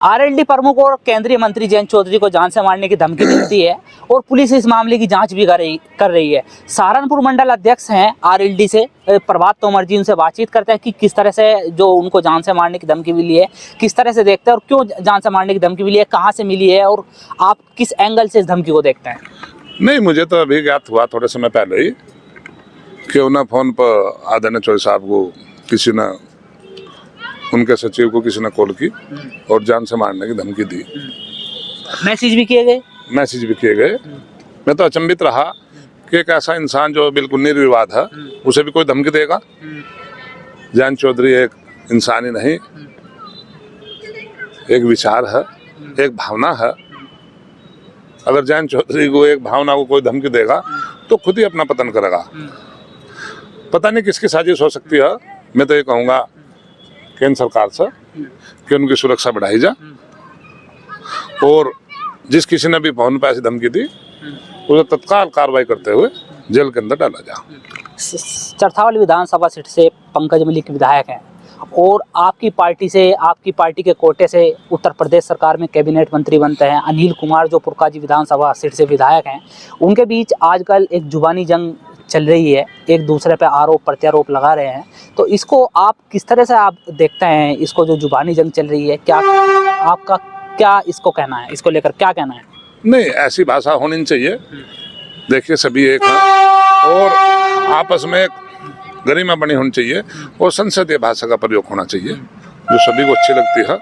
RLD प्रमुख और केंद्रीय मंत्री जयंत चौधरी को जान से मारने की धमकी मिलती है और पुलिस इस मामले की जांच भी कर रही है। सहारनपुर मंडल अध्यक्ष हैं आरएलडी से प्रभात तोमर जी, उनसे बातचीत करते हैं कि किस तरह से जो उनको जान से मारने की धमकी मिली है, किस तरह से देखते हैं और क्यों जान से मारने की धमकी मिली है, कहाँ से मिली है और आप किस एंगल से इस धमकी को देखते हैं। नहीं, मुझे तो अभी ज्ञात हुआ थोड़े समय पहले ही कि उन्हें फोन पर आदरणीय चौधरी साहब को किसी ने, उनके सचिव को किसी ने कॉल की और जान से मारने की धमकी दी। मैसेज भी किए गए। मैं तो अचंभित रहा कि एक ऐसा इंसान जो बिल्कुल निर्विवाद है उसे भी कोई धमकी देगा। जयंत चौधरी एक इंसान ही नहीं, एक विचार है, एक भावना है। अगर जयंत चौधरी को एक भावना को कोई धमकी देगा तो खुद ही अपना पतन करेगा। पता नहीं किसकी साजिश हो सकती है। मैं तो ये कहूँगा केंद्र सरकार से कि उनकी सुरक्षा बढ़ाई जा और जिस किसी ने भी फोन पर ऐसी धमकी दी उसे तत्काल कार्रवाई करते हुए जेल के अंदर डाला जा। चरथावल विधानसभा सीट से पंकज मलिक विधायक हैं और आपकी पार्टी के कोटे से उत्तर प्रदेश सरकार में कैबिनेट मंत्री बनते हैं। अनिल कुमार जो पुरकाजी विधानसभा सीट से विधायक हैं, उनके बीच आजकल एक जुबानी जंग चल रही है, एक दूसरे पे आरोप प्रत्यारोप लगा रहे हैं। तो इसको आप किस तरह से आप देखते हैं, इसको जो जुबानी जंग चल रही है, क्या आपका क्या इसको कहना है, इसको लेकर क्या कहना है? नहीं, ऐसी भाषा होनी नहीं चाहिए। देखिए, सभी एक हैं और आपस में एक गरिमा बनी होनी चाहिए और संसदीय भाषा का प्रयोग होना चाहिए जो सभी को अच्छी लगती है।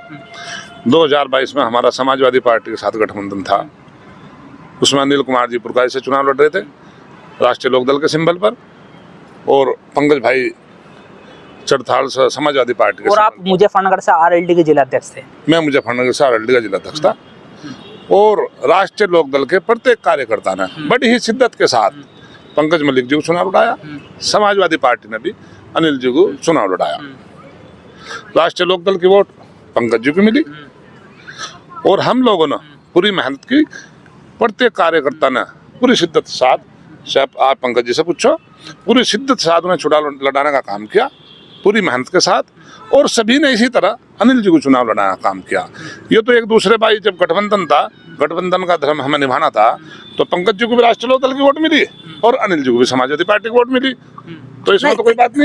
2022 में हमारा समाजवादी पार्टी के साथ गठबंधन था, उसमें अनिल कुमार जी पुरकाजी से चुनाव लड़ रहे थे राष्ट्रीय लोकदल के सिंबल पर और पंकज भाई चरथाल से समाजवादी पार्टी के। और आप मुजफ्फरनगर से आरएलडी के जिला अध्यक्ष थे। मैं मुजफ्फरनगर से आरएलडी का जिला अध्यक्ष था और राष्ट्रीय लोकदल के प्रत्येक कार्यकर्ता ने बड़ी ही शिद्दत के साथ पंकज मलिक जी को चुनाव लड़ाया। समाजवादी पार्टी ने भी अनिल जी को चुनाव लड़ाया। राष्ट्रीय लोकदल की वोट पंकज जी को मिली और हम लोगों ने पूरी मेहनत की। प्रत्येक कार्यकर्ता ने पूरी शिद्दत के साथ, आप पंकज जी से पूछो, पूरी शिद्दत के साथ उन्हें चुनाव लड़ाने का काम किया पूरी मेहनत के साथ और सभी ने इसी तरह अनिल जी को चुनाव लड़ाने का काम किया। ये तो एक दूसरे भाई, जब गठबंधन था, गठबंधन का धर्म हमें निभाना था, तो पंकज जी को भी राष्ट्रीय लोकदल की वोट मिली और अनिल जी को भी समाजवादी पार्टी की वोट मिली। तो इसमें तो कोई बात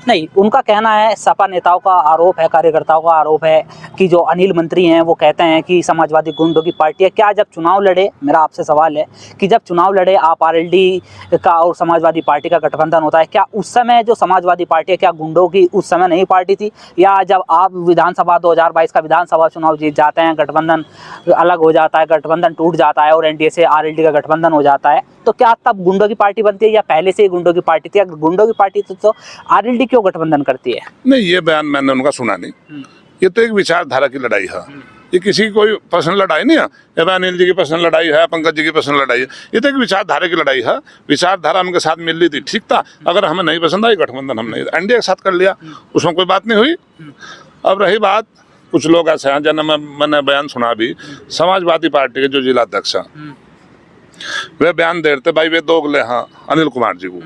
नहीं। उनका कहना है, सपा नेताओं का आरोप है, कार्यकर्ताओं का आरोप है कि जो अनिल मंत्री हैं वो कहते हैं कि समाजवादी गुंडों की पार्टी है। क्या जब चुनाव लड़े, मेरा आपसे सवाल है कि जब चुनाव लड़े आप आरएलडी का और समाजवादी पार्टी का गठबंधन होता है, क्या उस समय जो समाजवादी पार्टी है क्या गुंडों की उस समय नहीं पार्टी थी? या जब आप विधानसभा 2022 का विधानसभा चुनाव जीत जाते हैं, गठबंधन अलग हो जाता है, गठबंधन टूट जाता है और एनडीए से आरएलडी का गठबंधन हो जाता है, तो क्या तब गुंडों की पार्टी बनती है या पहले से ही गुंडों की पार्टी थी? अगर गुंडों की पार्टी थी तो आरएलडी क्यों गठबंधन करती है? नहीं, ये बयान मैंने उनका सुना नहीं। ये तो एक विचारधारा की लड़ाई है। ये किसी की कोई पर्सनल लड़ाई नहीं है। ये अनिल जी की पर्सनल लड़ाई है, पंकज जी की पर्सनल लड़ाई है। ये तो एक विचारधारा की लड़ाई है। विचारधारा उनके साथ मिल रही थी, ठीक था। अगर हमें नहीं पसंद आई, गठबंधन हम नहीं एनडीए के साथ कर लिया, उसमें कोई बात नहीं हुई। अब रही बात, कुछ लोग ऐसे हैं जिन्हें मैंने बयान सुना भी, समाजवादी पार्टी के जो जिला अध्यक्ष हैं वे बयान दे रहे थे भाई वे दोगले हैं अनिल कुमार जी को।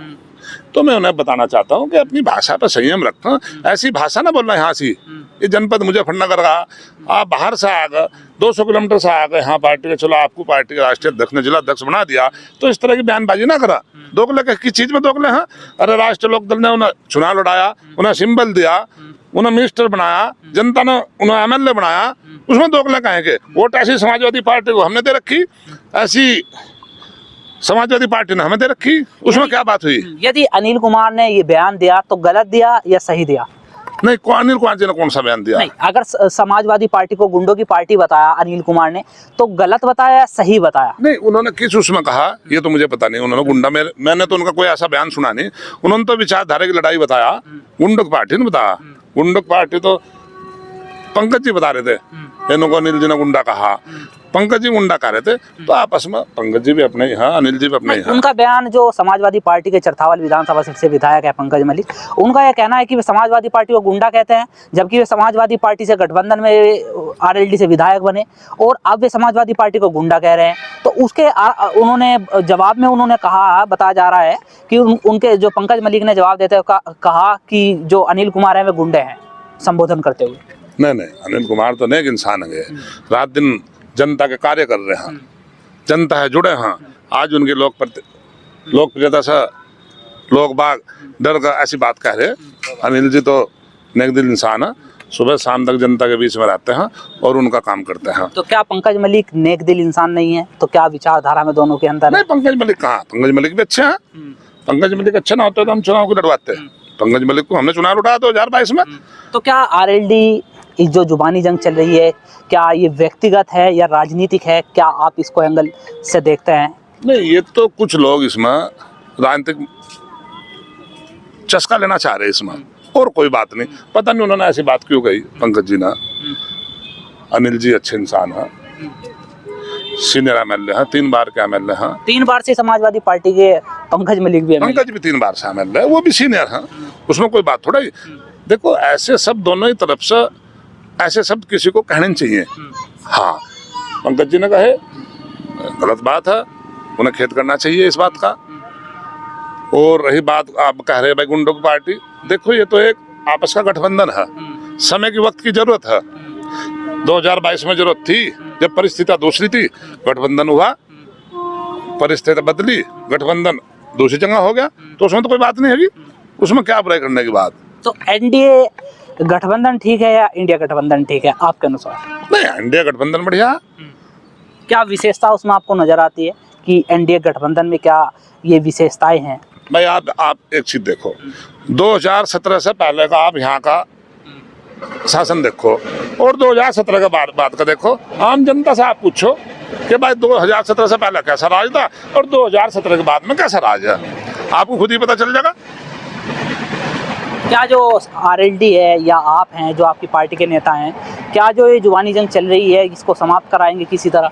तो मैं उन्हें बताना चाहता हूँ कि अपनी भाषा पर संयम रखना, ऐसी भाषा ना बोलना। यहाँ से ये जनपद मुजफ्फरनगर का, आप बाहर से आ गए, 200 किलोमीटर से आ गए यहाँ पार्टी के, चलो आपको पार्टी के राष्ट्रीय अध्यक्ष ने जिला अध्यक्ष बना दिया, तो इस तरह की बयानबाजी ना करा। दोगले किस चीज में दोगले हैं? अरे राष्ट्रीय लोकदल ने उन्हें चुनाव लड़ाया, उन्हें सिंबल दिया, उन्हें मिनिस्टर बनाया, जनता ने उन्हें एमएलए बनाया, उसमें दोगले कहेंगे? वोट ऐसी समाजवादी पार्टी को हमने दे रखी, ऐसी समाजवादी पार्टी ने हमें दे रखी, उसमें क्या बात हुई? यदि अनिल कुमार ने ये बयान दिया तो गलत दिया या सही दिया? नहीं, अनिल कुमार जी ने कौन सा बयान दिया? नहीं, अगर समाजवादी पार्टी को गुंडों की पार्टी बताया अनिल कुमार ने, तो गलत बताया या सही बताया? नहीं, उन्होंने किस उसमें कहा ये तो मुझे पता नहीं। उन्होंने गुंडा, मैंने तो उनका कोई ऐसा बयान सुना नहीं। उन्होंने तो विचारधारा की लड़ाई बताया, गुंडों की पार्टी ने बताया। गुंडों की पार्टी तो पंकज जी बता रहे थे, इनको अनिल जी ने गुंडा कहा, पंकज जी गुंडा कह रहे थे। तो आपस में पंकज जी भी अपने ही हैं, अनिल जी भी अपने ही हैं। उनका बयान, जो समाजवादी पार्टी के चरथावल विधानसभा सीट से विधायक है पंकज मलिक, उनका यह कहना है कि वे समाजवादी पार्टी को गुंडा कहते हैं, जबकि वे समाजवादी पार्टी से गठबंधन में आरएलडी से विधायक बने और अब वे समाजवादी पार्टी को गुंडा कह रहे हैं। तो उसके उन्होंने जवाब में उन्होंने कहा, बताया जा रहा है कि उनके जो पंकज मलिक ने जवाब देते हुए कहा कि जो अनिल कुमार है वे गुंडे हैं, संबोधन करते हुए। नहीं, अनिल कुमार तो नेक इंसान है, रात दिन जनता के कार्य कर रहे हैं, जनता है जुड़े हैं। आज उनकी लोकप्रियता से लोग बाग डर का ऐसी बात कह रहे। अनिल जी तो नेक दिल इंसान है, सुबह शाम तक जनता के बीच में रहते हैं और उनका काम करते हैं। तो क्या पंकज मलिक नेक दिल इंसान नहीं है? तो क्या विचारधारा में दोनों के अंदर नहीं, पंकज मलिक कहाँ, पंकज मलिक भी अच्छे हैं। पंकज मलिक अच्छे ना होते तो हम चुनाव को लड़वाते। पंकज मलिक को हमने चुनाव लड़ा 2022 में। तो क्या आरएलडी जो जुबानी जंग चल रही है, क्या ये व्यक्तिगत है या राजनीतिक है? क्या आप इसको एंगल से देखते हैं? नहीं, ये तो कुछ लोग इसमें राजनीतिक चस्का लेना चाह रहे हैं इसमें, और कोई बात नहीं। पता नहीं उन्होंने ऐसी बात क्यों कही पंकज जी ना। अनिल जी अच्छे इंसान है, सीनियर एमएलए हैं, 3 बार के एमएलए हैं। 3 बार से समाजवादी पार्टी के पंकज मलिक भी MLA। पंकज भी 3 बार से एमएलए है, वो भी सीनियर हैं, उसमें कोई बात थोड़ा ही। देखो, ऐसे सब दोनों ही तरफ से ऐसे शब्द किसी को कहने चाहिए। हाँ, पंकज जी ने कहे गलत बात है, उन्हें खेद करना चाहिए इस बात का। और रही बात आप कह रहे हैं भाई गुंडों की पार्टी, देखो ये तो एक आपस का गठबंधन है, समय की वक्त की जरूरत है। 2022 में जरूरत थी जब परिस्थितियां दूसरी थी, गठबंधन हुआ, परिस्थिति बदली, गठबंधन दूसरी जगह हो गया, तो उसमें तो कोई बात नहीं है, उसमें क्या बुराई करने की बात। तो एनडीए गठबंधन ठीक है या इंडिया गठबंधन ठीक है आपके अनुसार? नहीं, इंडिया गठबंधन बढ़िया। क्या विशेषता उसमें आपको नजर आती है कि एनडीए गठबंधन में क्या ये विशेषताएं हैं? भाई आप एक चीज देखो, 2017 से पहले का आप यहाँ का शासन देखो और 2017 के बाद का देखो। आम जनता से आप पूछो कि भाई 2017 से पहले कैसा राज था और 2017 के बाद में कैसा राज है, आपको खुद ही पता चल जाएगा। क्या जो आरएलडी है या आप हैं जो आपकी पार्टी के नेता हैं, क्या जो ये जुबानी जंग चल रही है इसको समाप्त कराएंगे किसी तरह?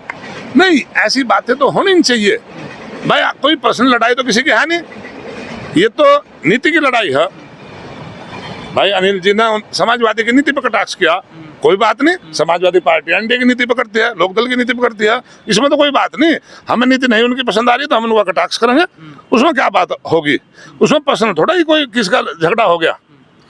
नहीं, ऐसी बातें तो होनी नहीं चाहिए भाई। कोई पर्सनल लड़ाई तो किसी की है नहीं, ये तो नीति की लड़ाई है। भाई अनिल जी ने समाजवादी की नीति पर कटाक्ष किया, कोई बात नहीं। समाजवादी पार्टी एनडीए की नीति पकड़ती है, लोकदल की नीति पकड़ती है, इसमें तो कोई बात नहीं। हमें नीति नहीं उनकी पसंद आ रही तो हम उनका कटाक्ष करेंगे, उसमें क्या बात होगी? उसमें पर्सनल थोड़ा ही कोई किसका झगड़ा हो गया।